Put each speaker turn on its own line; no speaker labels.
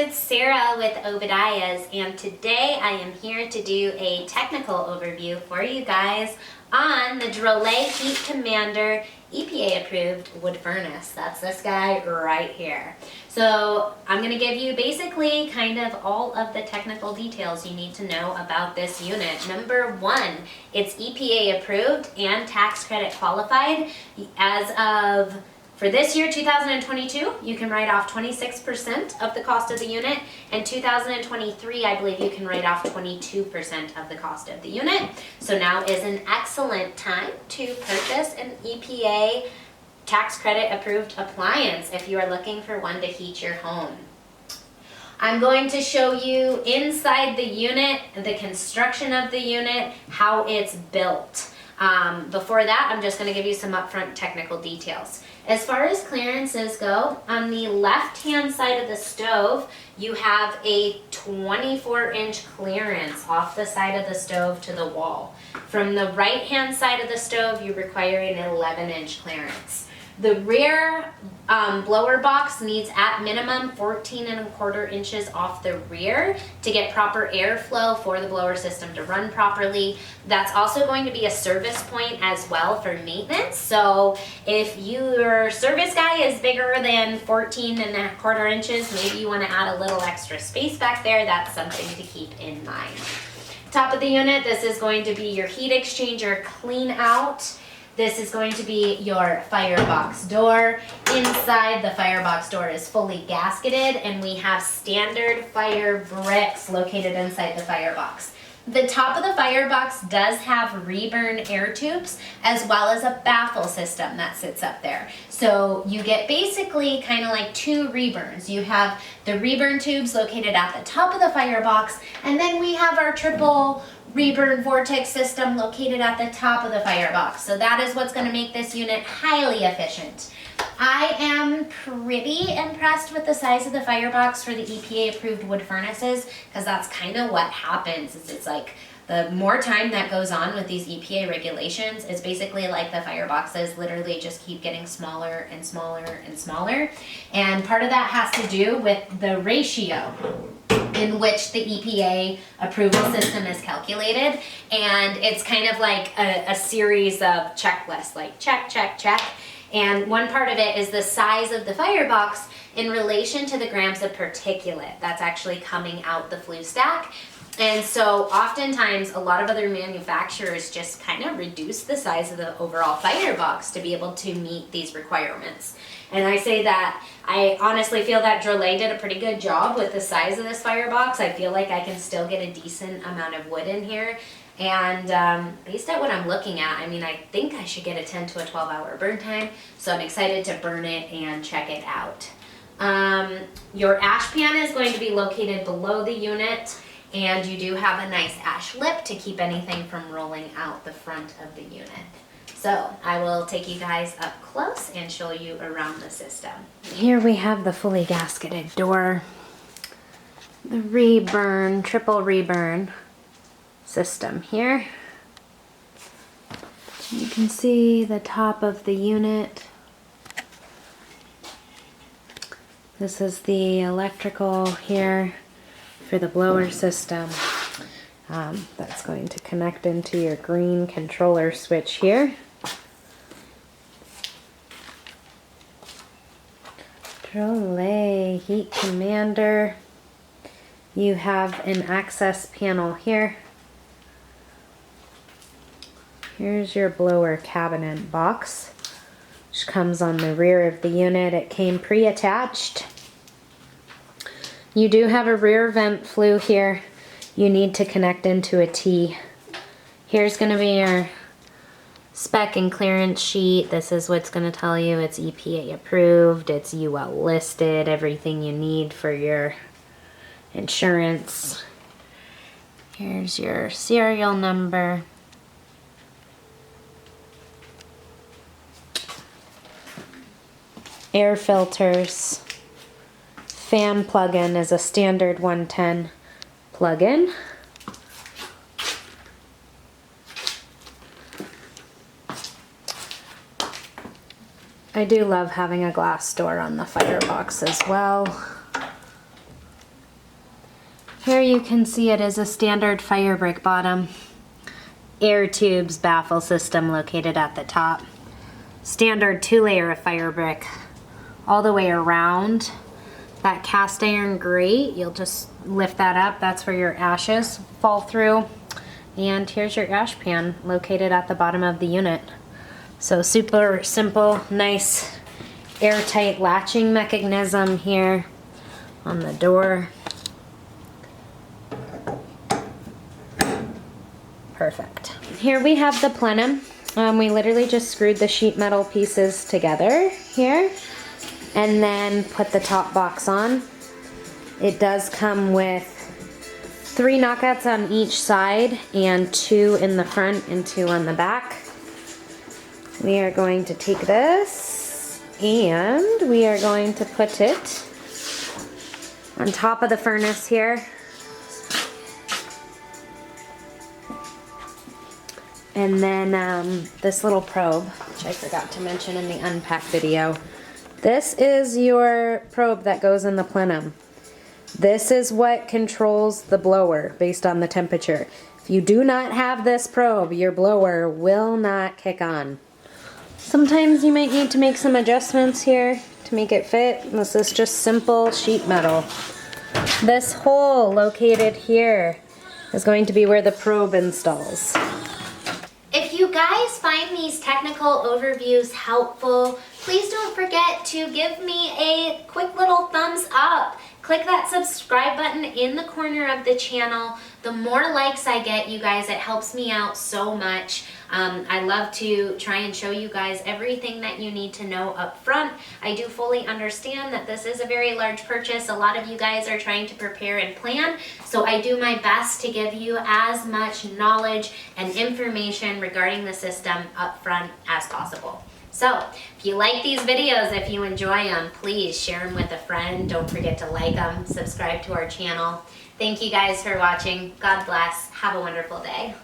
it's Sarah with Obadiah's, and today I am here to do a technical overview for you guys on the Drolet Heat Commander EPA-approved wood furnace. That's this guy right here. So I'm going to give you basically kind of all of the technical details you need to know about this unit. Number one, it's EPA-approved and tax credit qualified. For this year, 2022, you can write off 26% of the cost of the unit, and 2023, I believe you can write off 22% of the cost of the unit. So now is an excellent time to purchase an EPA tax credit approved appliance if you are looking for one to heat your home. I'm going to show you inside the unit, the construction of the unit, how it's built. Before that, I'm just going to give you some upfront technical details. As far as clearances go, on the left-hand side of the stove, you have a 24-inch clearance off the side of the stove to the wall. From the right-hand side of the stove, you require an 11-inch clearance. The rear blower box needs at minimum 14¼ inches off the rear to get proper airflow for the blower system to run properly. That's also going to be a service point as well for maintenance. So if your service guy is bigger than 14¼ inches, maybe you want to add a little extra space back there. That's something to keep in mind. Top of the unit, this is going to be your heat exchanger clean out. This is going to be your firebox door. Inside, the firebox door is fully gasketed, and we have standard fire bricks located inside the firebox. The top of the firebox does have reburn air tubes as well as a baffle system that sits up there. So you get basically kind of like two reburns. You have the reburn tubes located at the top of the firebox, and then we have our triple reburn vortex system located at the top of the firebox. So that is what's going to make this unit highly efficient. I am pretty impressed with the size of the firebox for the EPA approved wood furnaces, because that's kind of what happens. It's like the more time that goes on with these EPA regulations, it's basically like the fireboxes literally just keep getting smaller and smaller and smaller. And part of that has to do with the ratio in which the EPA approval system is calculated. And it's kind of like a series of checklists, like check, check, check. And one part of it is the size of the firebox in relation to the grams of particulate that's actually coming out the flue stack. And so oftentimes a lot of other manufacturers just kind of reduce the size of the overall firebox to be able to meet these requirements. And I say that I honestly feel that Drolet did a pretty good job with the size of this firebox. I feel like I can still get a decent amount of wood in here. And based on what I'm looking at, I mean, I think I should get a 10 to a 12-hour burn time. So I'm excited to burn it and check it out. Your ash pan is going to be located below the unit. And you do have a nice ash lip to keep anything from rolling out the front of the unit. So I will take you guys up close and show you around the system. Here we have the fully gasketed door, the reburn, triple reburn system here. You can see the top of the unit. This is the electrical here for the blower system. That's going to connect into your green controller switch here. Drolet Heat Commander. You have an access panel here. Here's your blower cabinet box, which comes on the rear of the unit. It came pre-attached. You do have a rear vent flue here. You need to connect into a T. Here's going to be your spec and clearance sheet. This is what's going to tell you it's EPA approved, it's UL listed, everything you need for your insurance. Here's your serial number. Air filters. Fan plug-in is a standard 110 plug-in. I do love having a glass door on the firebox as well. Here you can see it is a standard fire brick bottom. Air tubes baffle system located at the top. Standard 2-layer of fire brick all the way around. That cast iron grate, you'll just lift that up. That's where your ashes fall through. And here's your ash pan located at the bottom of the unit. So super simple, nice airtight latching mechanism here on the door. Perfect. Here we have the plenum. We literally just screwed the sheet metal pieces together here and then put the top box on. It does come with 3 knockouts on each side and 2 in the front and 2 on the back. We are going to take this and we are going to put it on top of the furnace here. And then this little probe, which I forgot to mention in the unpack video. This is your probe that goes in the plenum. This is what controls the blower based on the temperature. If you do not have this probe, your blower will not kick on. Sometimes you might need to make some adjustments here to make it fit. This is just simple sheet metal. This hole located here is going to be where the probe installs. If you guys find these technical overviews helpful, please don't forget to give me a quick little thumbs up. Click that subscribe button in the corner of the channel. The more likes I get, you guys, it helps me out so much. I love to try and show you guys everything that you need to know up front. I do fully understand that this is a very large purchase. A lot of you guys are trying to prepare and plan, so I do my best to give you as much knowledge and information regarding the system up front as possible. So, if you like these videos, if you enjoy them, please share them with a friend. Don't forget to like them, subscribe to our channel. Thank you guys for watching. God bless. Have a wonderful day.